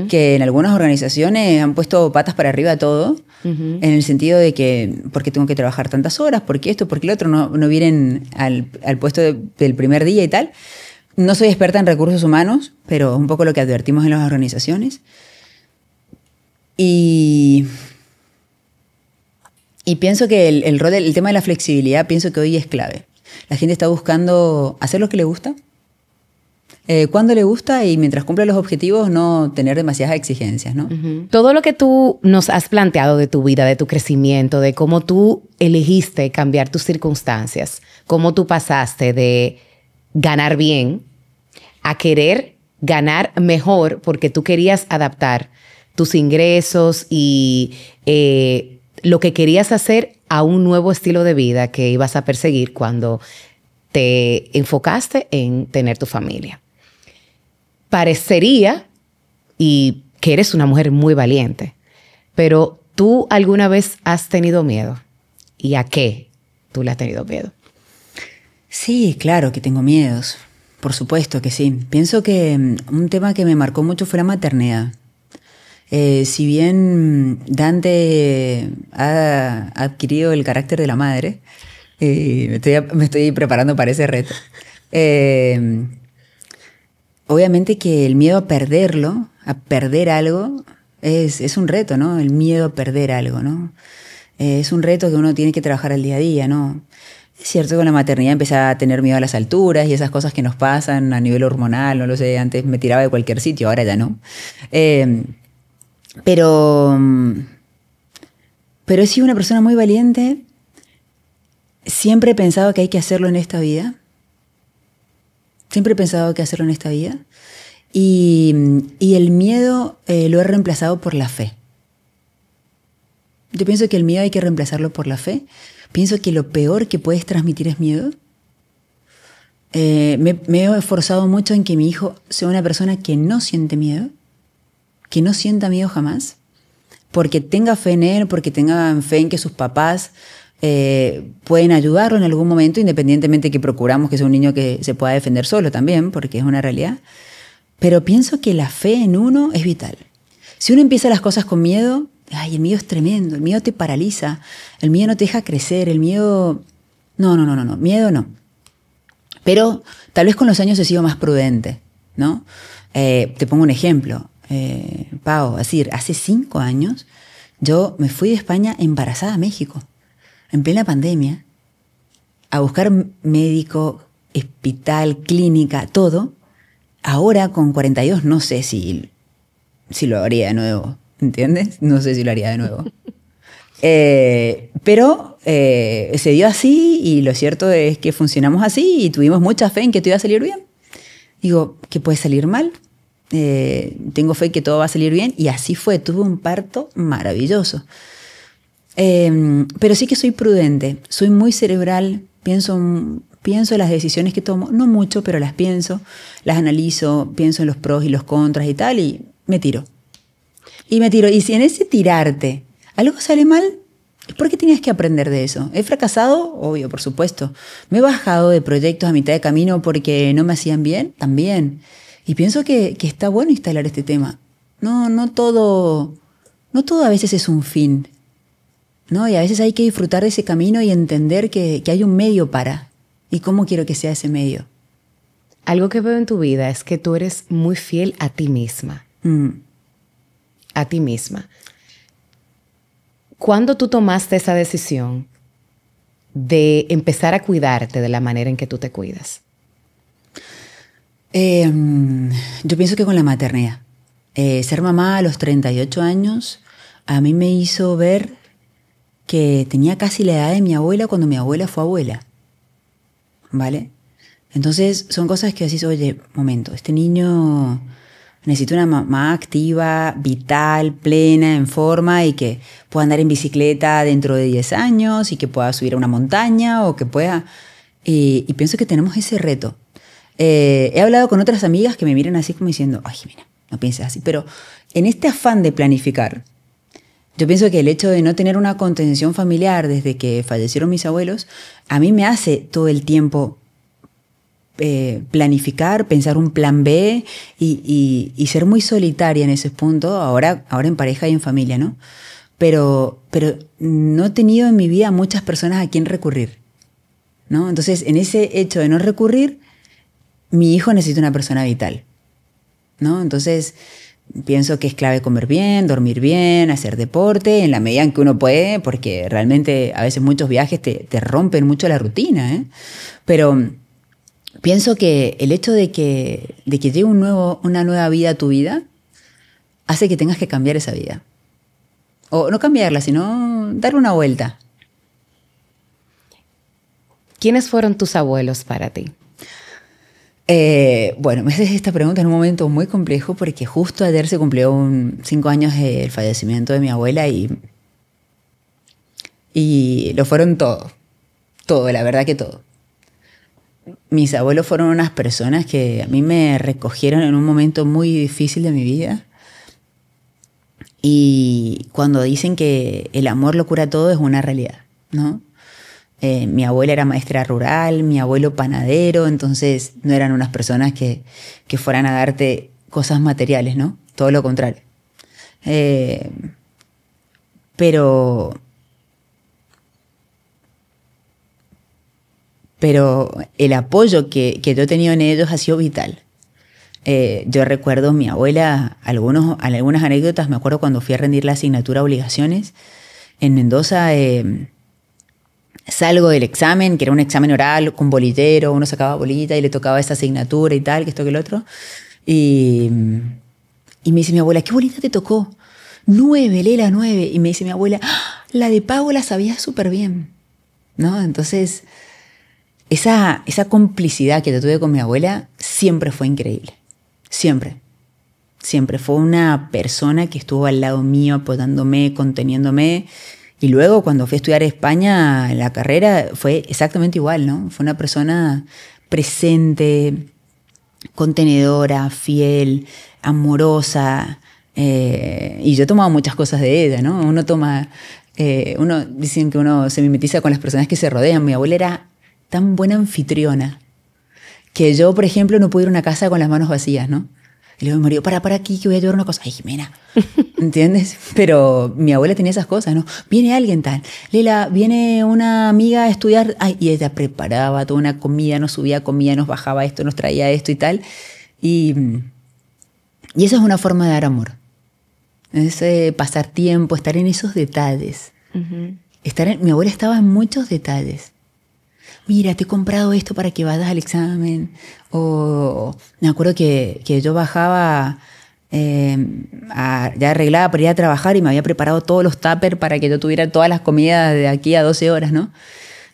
que en algunas organizaciones han puesto patas para arriba a todo, en el sentido de que, ¿por qué tengo que trabajar tantas horas? ¿Por qué esto? ¿Por qué el otro? No vienen al puesto del primer día y tal. No soy experta en recursos humanos, pero un poco lo que advertimos en las organizaciones. Y pienso que el tema de la flexibilidad, pienso que hoy es clave. La gente está buscando hacer lo que le gusta, cuando le gusta y mientras cumple los objetivos no tener demasiadas exigencias, ¿no? Todo lo que tú nos has planteado de tu vida, de tu crecimiento, de cómo tú elegiste cambiar tus circunstancias, cómo tú pasaste de ganar bien a querer ganar mejor porque tú querías adaptar tus ingresos y lo que querías hacer a un nuevo estilo de vida que ibas a perseguir cuando te enfocaste en tener tu familia. Parecería y que eres una mujer muy valiente, pero ¿tú alguna vez has tenido miedo? ¿Y a qué tú le has tenido miedo? Sí, claro que tengo miedos. Por supuesto que sí. Pienso que un tema que me marcó mucho fue la maternidad. Si bien Dante ha adquirido el carácter de la madre, me estoy preparando para ese reto. Obviamente que el miedo a perderlo, a perder algo, es un reto, ¿no? El miedo a perder algo, ¿no? Es un reto que uno tiene que trabajar al día a día, ¿no? Es cierto que con la maternidad empecé a tener miedo a las alturas y esas cosas que nos pasan a nivel hormonal, no lo sé, antes me tiraba de cualquier sitio, ahora ya no. Pero he sido una persona muy valiente. Siempre he pensado que hay que hacerlo en esta vida. Siempre he pensado que hacerlo en esta vida. Y el miedo lo he reemplazado por la fe. Yo pienso que el miedo hay que reemplazarlo por la fe. Pienso que lo peor que puedes transmitir es miedo. Me he esforzado mucho en que mi hijo sea una persona que no siente miedo, que no sienta miedo jamás, porque tenga fe en él, porque tenga fe en que sus papás pueden ayudarlo en algún momento, independientemente que procuramos que sea un niño que se pueda defender solo también, porque es una realidad. Pero pienso que la fe en uno es vital. Si uno empieza las cosas con miedo, el miedo es tremendo, el miedo te paraliza, el miedo no te deja crecer, el miedo... No, miedo no. Pero tal vez con los años he sido más prudente, ¿no? Te pongo un ejemplo. Pau, es decir, hace 5 años yo me fui de España embarazada a México, en plena pandemia, a buscar médico, hospital, clínica, todo. Ahora con 42 no sé si lo haría de nuevo, ¿entiendes? No sé si lo haría de nuevo. Pero se dio así y lo cierto es que funcionamos así y tuvimos mucha fe en que todo iba a salir bien. Digo, ¿qué puede salir mal? Tengo fe que todo va a salir bien y así fue, tuve un parto maravilloso. Pero sí que soy prudente, soy muy cerebral, pienso en las decisiones que tomo, no mucho, pero las pienso, las analizo, pienso en los pros y los contras y tal, y me tiro. Y si en ese tirarte algo sale mal, ¿por qué tenías que aprender de eso? ¿He fracasado? Obvio, por supuesto. ¿Me he bajado de proyectos a mitad de camino porque no me hacían bien? También. Y pienso que está bueno instalar este tema. No todo a veces es un fin, ¿no? Y a veces hay que disfrutar de ese camino y entender que hay un medio para. ¿Y cómo quiero que sea ese medio? Algo que veo en tu vida es que tú eres muy fiel a ti misma. A ti misma. ¿Cuándo tú tomaste esa decisión de empezar a cuidarte de la manera en que tú te cuidas? Yo pienso que con la maternidad. Ser mamá a los 38 años a mí me hizo ver que tenía casi la edad de mi abuela cuando mi abuela fue abuela. ¿Vale? Entonces son cosas que decís, oye, momento, este niño necesita una mamá activa, vital, plena, en forma y que pueda andar en bicicleta dentro de 10 años y que pueda subir a una montaña o que pueda... y pienso que tenemos ese reto. He hablado con otras amigas que me miran así como diciendo, ay, Jimena, no pienses así. Pero en este afán de planificar, yo pienso que el hecho de no tener una contención familiar desde que fallecieron mis abuelos, a mí me hace todo el tiempo planificar, pensar un plan B y ser muy solitaria en ese punto, ahora en pareja y en familia, ¿no? Pero no he tenido en mi vida muchas personas a quien recurrir, ¿no? Entonces, en ese hecho de no recurrir, mi hijo necesita una persona vital, ¿no? Entonces, pienso que es clave comer bien, dormir bien, hacer deporte, en la medida en que uno puede, porque realmente a veces muchos viajes te rompen mucho la rutina, ¿eh? Pero pienso que el hecho de que llegue una nueva vida a tu vida hace que tengas que cambiar esa vida. O no cambiarla, sino dar una vuelta. ¿Quiénes fueron tus abuelos para ti? Bueno, me haces esta pregunta en un momento muy complejo porque justo ayer se cumplió 5 años del fallecimiento de mi abuela y lo fueron todo, la verdad que todo. Mis abuelos fueron unas personas que a mí me recogieron en un momento muy difícil de mi vida. Y cuando dicen que el amor lo cura todo, es una realidad, ¿no? Mi abuela era maestra rural, mi abuelo panadero, entonces no eran unas personas que fueran a darte cosas materiales, ¿no? Todo lo contrario. Pero el apoyo que yo he tenido en ellos ha sido vital. Yo recuerdo mi abuela, algunas anécdotas, me acuerdo cuando fui a rendir la asignatura Obligaciones en Mendoza, salgo del examen, que era un examen oral con bolillero, uno sacaba bolita y le tocaba esa asignatura y tal, que esto, que el otro, y me dice mi abuela, ¿qué bolita te tocó? 9, lee la 9, y me dice mi abuela, ¡ah! La de pago la sabías súper bien, ¿no? Entonces, esa complicidad que yo tuve con mi abuela siempre fue increíble. Siempre. Siempre fue una persona que estuvo al lado mío, apoyándome, conteniéndome. Y luego, cuando fui a estudiar a España, en la carrera, fue exactamente igual, ¿no? Fue una persona presente, contenedora, fiel, amorosa. Y yo he tomado muchas cosas de ella, ¿no? Dicen que uno se mimetiza con las personas que se rodean. Mi abuela era tan buena anfitriona que yo, por ejemplo, no pude ir a una casa con las manos vacías, ¿no? Y le digo a mi marido, para aquí, que voy a llevar una cosa. Ay, Jimena, ¿entiendes? Pero mi abuela tenía esas cosas, ¿no? Viene alguien tal. Lela, viene una amiga a estudiar. Ay, y ella preparaba toda una comida, nos subía comida, nos bajaba esto, nos traía esto y tal. Y esa es una forma de dar amor. Es pasar tiempo, estar en esos detalles. Uh-huh. Mi abuela estaba en muchos detalles. Mira, te he comprado esto para que vayas al examen. O me acuerdo que yo bajaba ya arreglada para ir a trabajar y me había preparado todos los tuppers para que yo tuviera todas las comidas de aquí a 12 horas, ¿no?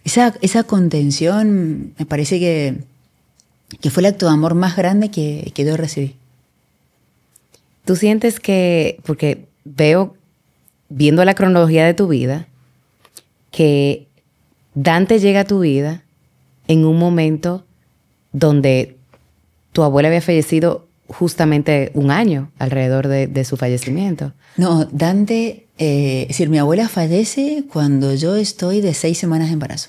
Esa contención me parece que fue el acto de amor más grande que yo recibí. ¿Tú sientes que, porque viendo la cronología de tu vida, que Dante llega a tu vida en un momento donde tu abuela había fallecido justamente un año alrededor de su fallecimiento? No, Dante, es decir, mi abuela fallece cuando yo estoy de 6 semanas de embarazo.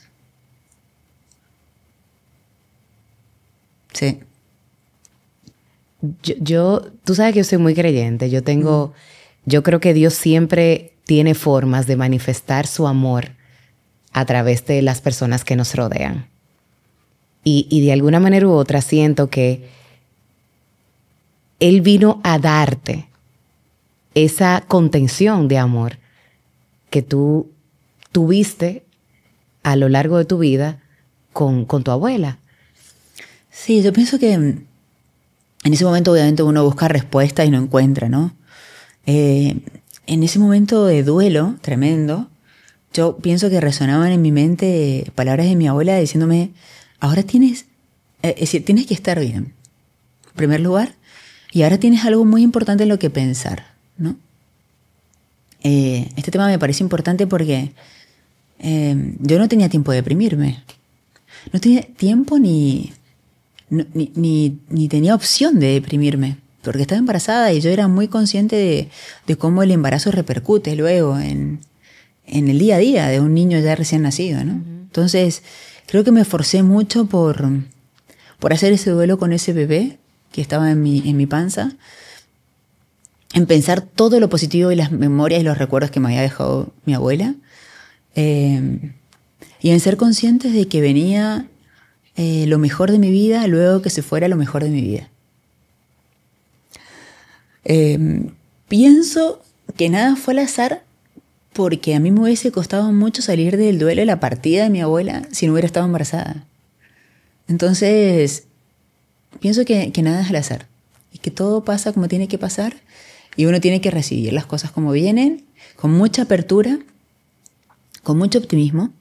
Sí. Tú sabes que yo soy muy creyente. Yo creo que Dios siempre tiene formas de manifestar su amor a través de las personas que nos rodean. Y de alguna manera u otra siento que Él vino a darte esa contención de amor que tú tuviste a lo largo de tu vida con tu abuela. Sí, yo pienso que en ese momento obviamente uno busca respuesta y no encuentra, ¿no? En ese momento de duelo tremendo, yo pienso que resonaban en mi mente palabras de mi abuela diciéndome, ahora tienes, es decir, tienes que estar bien, en primer lugar, y ahora tienes algo muy importante en lo que pensar, ¿no? Este tema me parece importante porque yo no tenía tiempo de deprimirme. No tenía tiempo ni tenía opción de deprimirme, porque estaba embarazada y yo era muy consciente de cómo el embarazo repercute luego en el día a día de un niño ya recién nacido, ¿no? Entonces, creo que me esforcé mucho por hacer ese duelo con ese bebé que estaba en mi panza, en pensar todo lo positivo y las memorias y los recuerdos que me había dejado mi abuela, y en ser conscientes de que venía lo mejor de mi vida luego que se fuera lo mejor de mi vida. Pienso que nada fue al azar, porque a mí me hubiese costado mucho salir del duelo de la partida de mi abuela si no hubiera estado embarazada. Entonces, pienso que nada es al azar y que todo pasa como tiene que pasar y uno tiene que recibir las cosas como vienen, con mucha apertura, con mucho optimismo,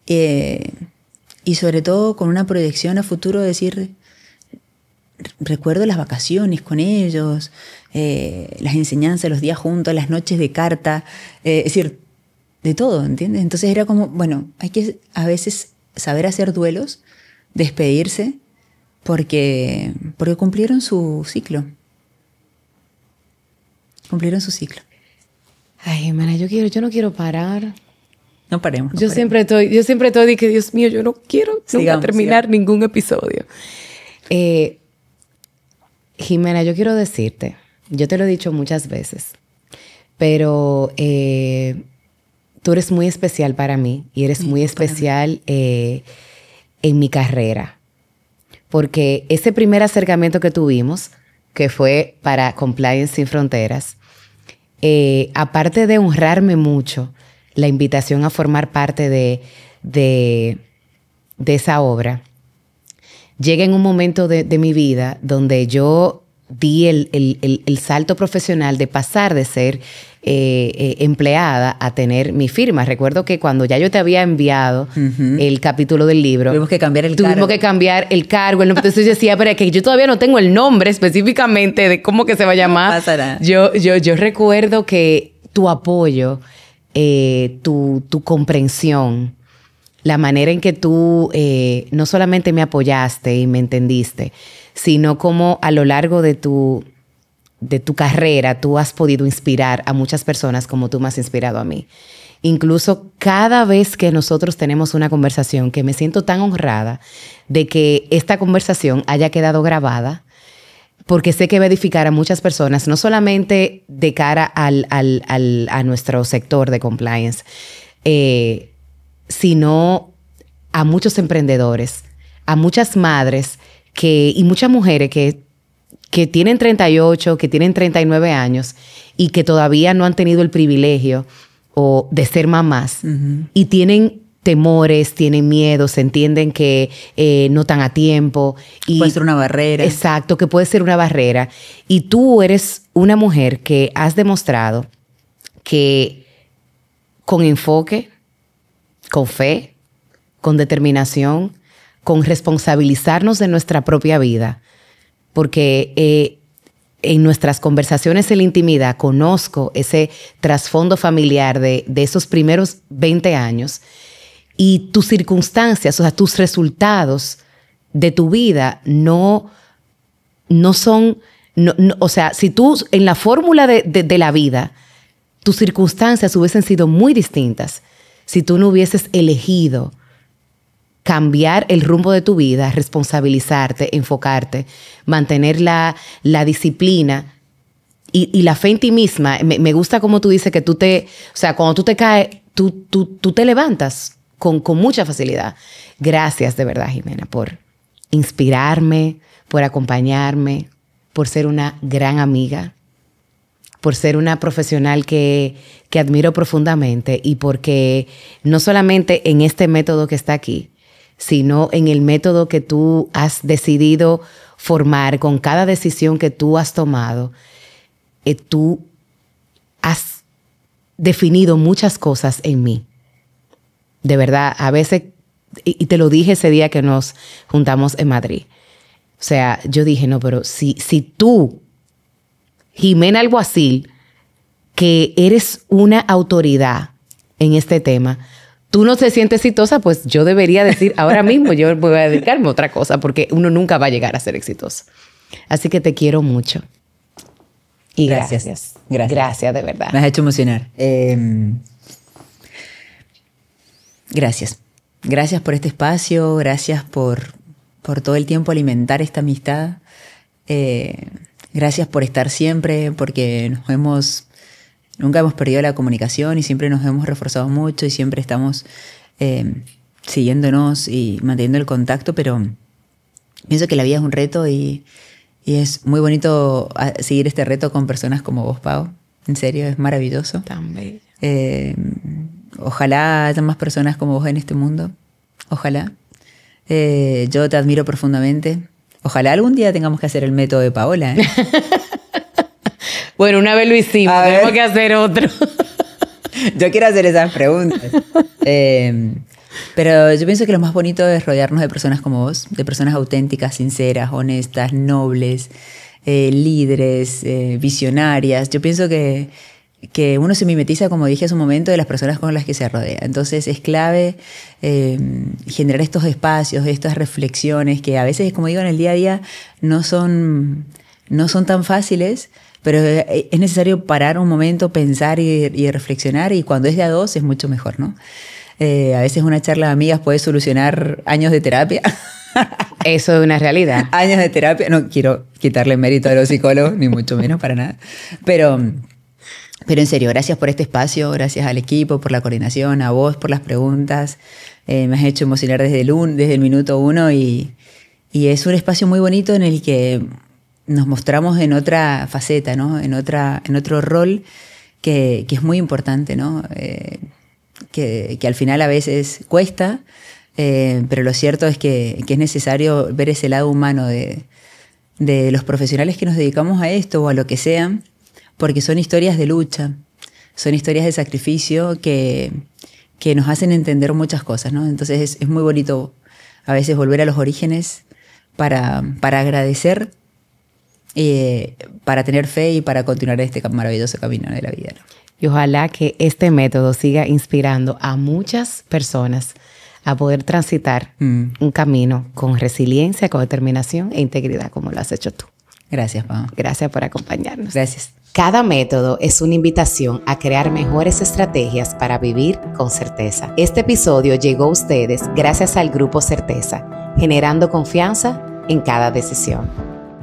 y sobre todo con una proyección a futuro, decir, recuerdo las vacaciones con ellos, las enseñanzas, los días juntos, las noches de carta, es decir, de todo, ¿entiendes? Entonces era como, bueno, hay que a veces saber hacer duelos, despedirse, porque cumplieron su ciclo. Cumplieron su ciclo. Ay, hermana, yo no quiero parar. No paremos. Yo siempre estoy de que, Dios mío, yo no quiero nunca terminar ningún episodio. Jimena, yo quiero decirte, yo te lo he dicho muchas veces, pero tú eres muy especial para mí y eres muy especial en mi carrera. Porque ese primer acercamiento que tuvimos, que fue para Compliance Sin Fronteras, aparte de honrarme mucho la invitación a formar parte de esa obra, llega en un momento de mi vida donde yo di el salto profesional de pasar de ser empleada a tener mi firma. Recuerdo que cuando ya yo te había enviado el capítulo del libro, tuvimos que cambiar el cargo. Entonces yo decía, pero es que yo todavía no tengo el nombre específicamente de cómo que se va a llamar. No pasa nada. Yo recuerdo que tu apoyo, tu comprensión, la manera en que tú no solamente me apoyaste y me entendiste, sino como a lo largo de tu carrera tú has podido inspirar a muchas personas como tú me has inspirado a mí. Incluso cada vez que nosotros tenemos una conversación, que me siento tan honrada de que esta conversación haya quedado grabada, porque sé que va a edificar a muchas personas, no solamente de cara a nuestro sector de compliance, sino a muchos emprendedores, a muchas madres y muchas mujeres que tienen 38, que tienen 39 años y que todavía no han tenido el privilegio de ser mamás y tienen temores, tienen miedos, entienden que no están a tiempo. Y puede ser una barrera. Exacto, que puede ser una barrera. Y tú eres una mujer que has demostrado que con enfoque, con fe, con determinación, con responsabilizarnos de nuestra propia vida, porque en nuestras conversaciones en la intimidad conozco ese trasfondo familiar de esos primeros 20 años y tus circunstancias, o sea, tus resultados de tu vida no son, o sea, si tú en la fórmula de la vida, tus circunstancias hubiesen sido muy distintas si tú no hubieses elegido cambiar el rumbo de tu vida, responsabilizarte, enfocarte, mantener la disciplina y la fe en ti misma. Me gusta como tú dices que o sea, cuando tú te caes, tú te levantas con mucha facilidad. Gracias de verdad, Jimena, por inspirarme, por acompañarme, por ser una gran amiga, por ser una profesional que admiro profundamente y porque no solamente en este método que está aquí, sino en el método que tú has decidido formar con cada decisión que tú has tomado, tú has definido muchas cosas en mí De verdad, a veces, y te lo dije ese día que nos juntamos en Madrid. O sea, yo dije, no, pero si tú, Jimena Alguacil, que eres una autoridad en este tema, tú no te sientes exitosa, pues yo debería decir ahora mismo, yo voy a dedicarme a otra cosa, porque uno nunca va a llegar a ser exitoso. Así que te quiero mucho. Y gracias. Gracias, de verdad. Me has hecho emocionar. Gracias. Gracias por este espacio, gracias por todo el tiempo alimentar esta amistad. Gracias por estar siempre, porque nunca hemos perdido la comunicación y siempre nos hemos reforzado mucho y siempre estamos siguiéndonos y manteniendo el contacto, pero pienso que la vida es un reto y es muy bonito seguir este reto con personas como vos, Pau. En serio, es maravilloso. Tan bello. Ojalá haya más personas como vos en este mundo. Ojalá. Yo te admiro profundamente. Ojalá algún día tengamos que hacer el método de Paola. Bueno, una vez lo hicimos, tenemos que hacer otro. Yo quiero hacer esas preguntas. Pero yo pienso que lo más bonito es rodearnos de personas como vos, de personas auténticas, sinceras, honestas, nobles, líderes, visionarias. Yo pienso que uno se mimetiza, como dije hace un momento, de las personas con las que se rodea. Entonces es clave generar estos espacios, estas reflexiones que a veces, como digo, en el día a día no son tan fáciles, pero es necesario parar un momento, pensar y reflexionar, y cuando es de a dos es mucho mejor, ¿no? A veces una charla de amigas puede solucionar años de terapia. Eso es una realidad. Años de terapia. No quiero quitarle mérito a los psicólogos, ni mucho menos, para nada. Pero en serio, gracias por este espacio, gracias al equipo por la coordinación, a vos por las preguntas. Me has hecho emocionar desde el minuto uno y es un espacio muy bonito en el que nos mostramos en otra faceta, ¿no? En otro rol que es muy importante, ¿no? Que al final a veces cuesta, pero lo cierto es que es necesario ver ese lado humano de los profesionales que nos dedicamos a esto o a lo que sea, porque son historias de lucha, son historias de sacrificio que nos hacen entender muchas cosas, ¿no? Entonces es muy bonito a veces volver a los orígenes para agradecer, para tener fe y para continuar este maravilloso camino de la vida, ¿no? Y ojalá que este método siga inspirando a muchas personas a poder transitar un camino con resiliencia, con determinación e integridad, como lo has hecho tú. Gracias, Pau. Gracias por acompañarnos. Gracias. Cada método es una invitación a crear mejores estrategias para vivir con certeza. Este episodio llegó a ustedes gracias al Grupo Certeza, generando confianza en cada decisión.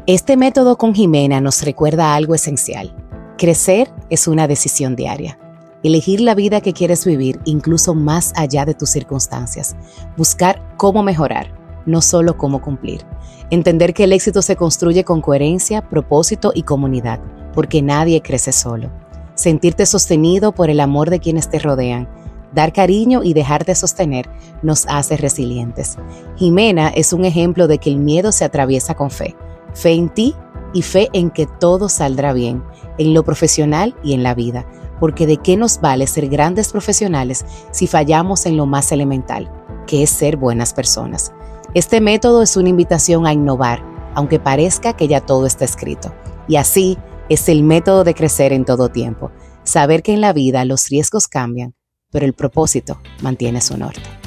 Este método con Jimena nos recuerda algo esencial. Crecer es una decisión diaria. Elegir la vida que quieres vivir incluso más allá de tus circunstancias. Buscar cómo mejorar, no solo cómo cumplir. Entender que el éxito se construye con coherencia, propósito y comunidad, porque nadie crece solo. Sentirte sostenido por el amor de quienes te rodean. Dar cariño y dejarte sostener nos hace resilientes. Jimena es un ejemplo de que el miedo se atraviesa con fe. Fe en ti y fe en que todo saldrá bien, en lo profesional y en la vida, porque ¿de qué nos vale ser grandes profesionales si fallamos en lo más elemental, que es ser buenas personas? Este método es una invitación a innovar, aunque parezca que ya todo está escrito. Y así es el método de crecer en todo tiempo. Saber que en la vida los riesgos cambian, pero el propósito mantiene su norte.